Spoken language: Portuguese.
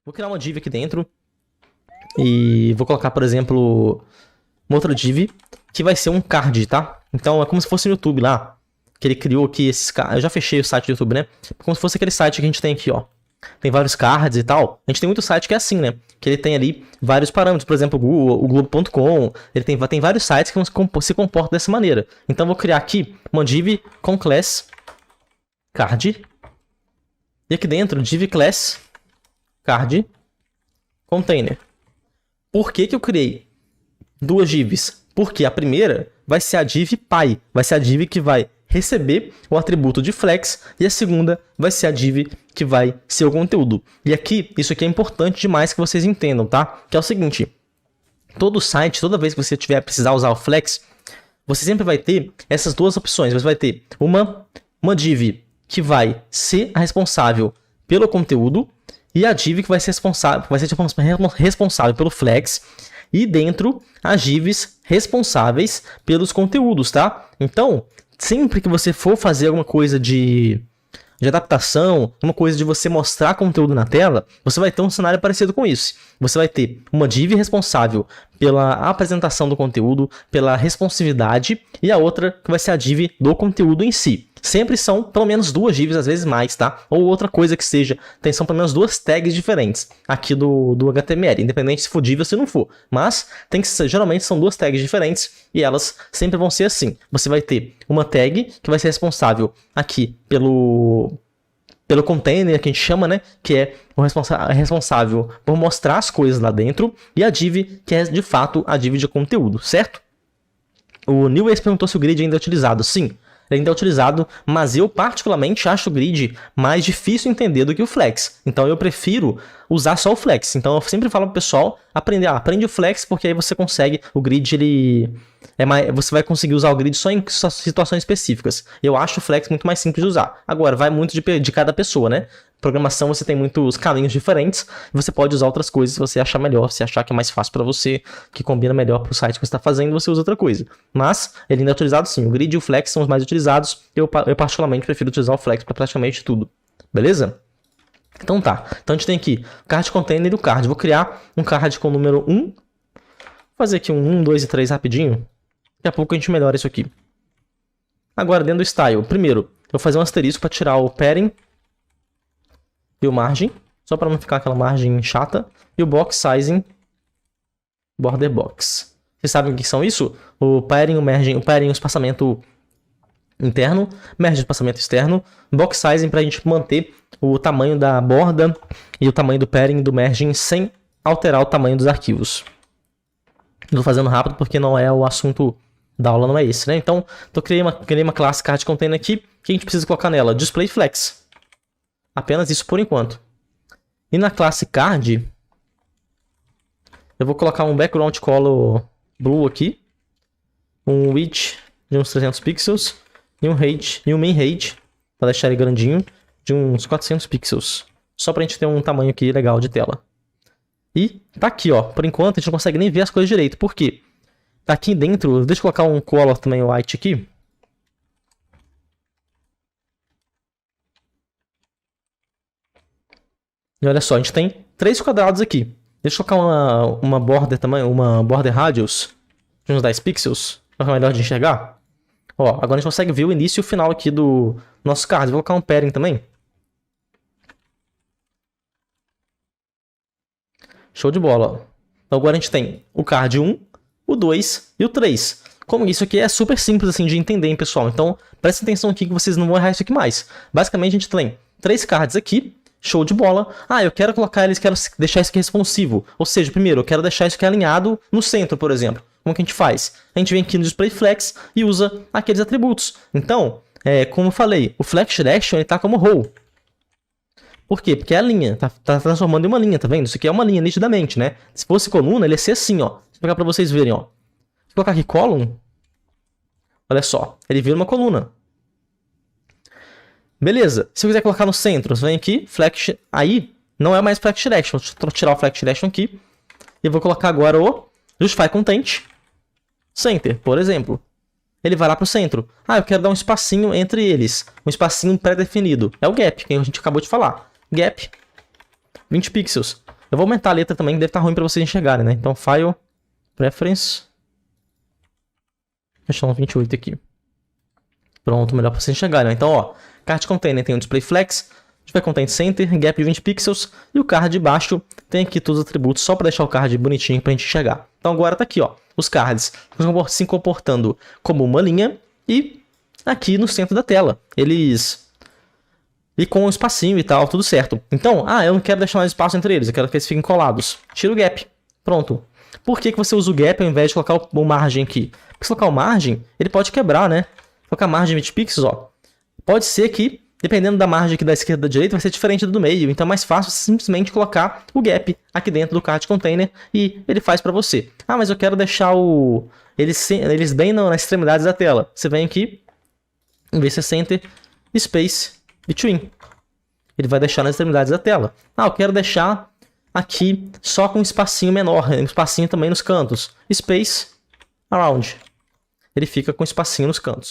Vou criar uma div aqui dentro e vou colocar, por exemplo, uma outra div que vai ser um card, tá? Então é como se fosse no YouTube lá, que ele criou aqui esses cards. Eu já fechei o site do YouTube, né? Como se fosse aquele site que a gente tem aqui, ó. Tem vários cards e tal. A gente tem muito site que é assim, né? Que ele tem ali vários parâmetros. Por exemplo, o Globo.com. Ele tem vários sites que se comportam dessa maneira. Então eu vou criar aqui uma div com class card. E aqui dentro, div class card container. Por que que eu criei duas divs? Porque a primeira vai ser a div pai. Vai ser a div que vai receber o atributo de flex, e a segunda vai ser a div que vai ser o conteúdo. E aqui, isso aqui é importante demais que vocês entendam, tá? Que é o seguinte, todo site, toda vez que você precisar usar o flex, você sempre vai ter essas duas opções. Você vai ter uma div que vai ser a responsável pelo conteúdo, e a div que vai ser responsável pelo flex, e dentro as divs responsáveis pelos conteúdos, tá? Então, sempre que você for fazer alguma coisa de adaptação, uma coisa de você mostrar conteúdo na tela, você vai ter um cenário parecido com isso. Você vai ter uma div responsável pela apresentação do conteúdo, pela responsividade, e a outra que vai ser a div do conteúdo em si. Sempre são pelo menos duas divs, às vezes mais, tá? Ou outra coisa que seja, são pelo menos duas tags diferentes aqui do HTML, independente se for div ou se não for. Mas geralmente são duas tags diferentes e elas sempre vão ser assim. Você vai ter uma tag que vai ser responsável aqui pelo container, que a gente chama, né? Que é o responsável por mostrar as coisas lá dentro, e a div que é de fato a div de conteúdo, certo? O Newways perguntou se o grid ainda é utilizado. Sim, ele ainda é utilizado, mas eu particularmente acho o grid mais difícil de entender do que o flex. Então eu prefiro usar só o flex. Então eu sempre falo pro pessoal, aprende o flex, porque aí você consegue, o grid você vai conseguir usar o grid só em situações específicas. Eu acho o flex muito mais simples de usar. Agora, vai muito de cada pessoa, né? Programação você tem muitos caminhos diferentes, você pode usar outras coisas se você achar melhor, se achar que é mais fácil para você, que combina melhor para o site que você está fazendo, você usa outra coisa. Mas ele ainda é utilizado sim, o grid e o flex são os mais utilizados, eu particularmente prefiro utilizar o flex para praticamente tudo, beleza? Então tá, então a gente tem aqui card container e o card, vou criar um card com o número 1, vou fazer aqui um 1, 2 e 3 rapidinho, daqui a pouco a gente melhora isso aqui. Agora dentro do style, primeiro, eu vou fazer um asterisco para tirar o padding, e o margin, só para não ficar aquela margem chata. E o box sizing, border box. Vocês sabem o que são isso? O padding, o margin, o padding, o espaçamento interno, margin, o espaçamento externo, box sizing para a gente manter o tamanho da borda e o tamanho do padding e do margin sem alterar o tamanho dos arquivos. Estou fazendo rápido porque não é o assunto da aula, não é esse, né? Então, eu criei uma classe card container aqui que a gente precisa colocar nela display flex. Apenas isso por enquanto. E na classe card, eu vou colocar um background color blue aqui, um width de uns 300 pixels e um main height, para deixar ele grandinho, de uns 400 pixels. Só para a gente ter um tamanho aqui legal de tela. E tá aqui, ó. Por enquanto a gente não consegue nem ver as coisas direito. Por quê? Tá aqui dentro, deixa eu colocar um color também white aqui. E olha só, a gente tem 3 quadrados aqui. Deixa eu colocar uma border também, uma border radius de uns 10 pixels, para ficar melhor de enxergar. Ó, agora a gente consegue ver o início e o final aqui do nosso card. Vou colocar um padding também. Show de bola, ó. Então agora a gente tem o card 1, o 2 e o 3. Como isso aqui é super simples assim de entender, hein, pessoal? Então prestem atenção aqui que vocês não vão errar isso aqui mais. Basicamente a gente tem 3 cards aqui. Show de bola. Ah, eu quero colocar eles, quero deixar isso aqui responsivo. Ou seja, primeiro, eu quero deixar isso aqui alinhado no centro, por exemplo. Como que a gente faz? A gente vem aqui no Display Flex e usa aqueles atributos. Então, como eu falei, o Flex Direction está como row. Por quê? Porque é a linha. Tá transformando em uma linha, tá vendo? Isso aqui é uma linha, nitidamente, né? Se fosse coluna, ele ia ser assim, ó. Vou pegar para vocês verem, ó. Vou colocar aqui column. Olha só, ele vira uma coluna. Beleza, se eu quiser colocar no centro, você vem aqui, Flex, aí não é mais Flex Direction, vou tirar o Flex Direction aqui, e eu vou colocar agora o Justify Content Center, por exemplo. Ele vai lá para o centro. Ah, eu quero dar um espacinho entre eles, um espacinho pré-definido, é o Gap, que a gente acabou de falar. Gap, 20 pixels. Eu vou aumentar a letra também, que deve estar ruim para vocês enxergarem, né? Então, File, Preference. Deixa eu dar um 28 aqui. Pronto, melhor para vocês enxergarem. Então, ó, Card Container tem o Display Flex, Display Content Center, Gap de 20 pixels, e o card de baixo tem aqui todos os atributos, só para deixar o card bonitinho para a gente enxergar. Então, agora tá aqui, ó, os cards se comportando como uma linha e aqui no centro da tela. E com um espacinho e tal, tudo certo. Então, eu não quero deixar mais espaço entre eles, eu quero que eles fiquem colados. Tira o gap. Pronto. Por que você usa o gap ao invés de colocar o margem aqui? Porque se colocar o margem, ele pode quebrar, né? Colocar margem 20 pixels, ó. Pode ser que, dependendo da margem aqui da esquerda e da direita, vai ser diferente do meio. Então é mais fácil simplesmente colocar o gap aqui dentro do card container e ele faz para você. Mas eu quero deixar eles bem nas extremidades da tela. Você vem aqui, em vez de Center, Space Between. Ele vai deixar nas extremidades da tela. Eu quero deixar aqui só com um espacinho menor, um espacinho também nos cantos. Space Around. Ele fica com espacinho nos cantos.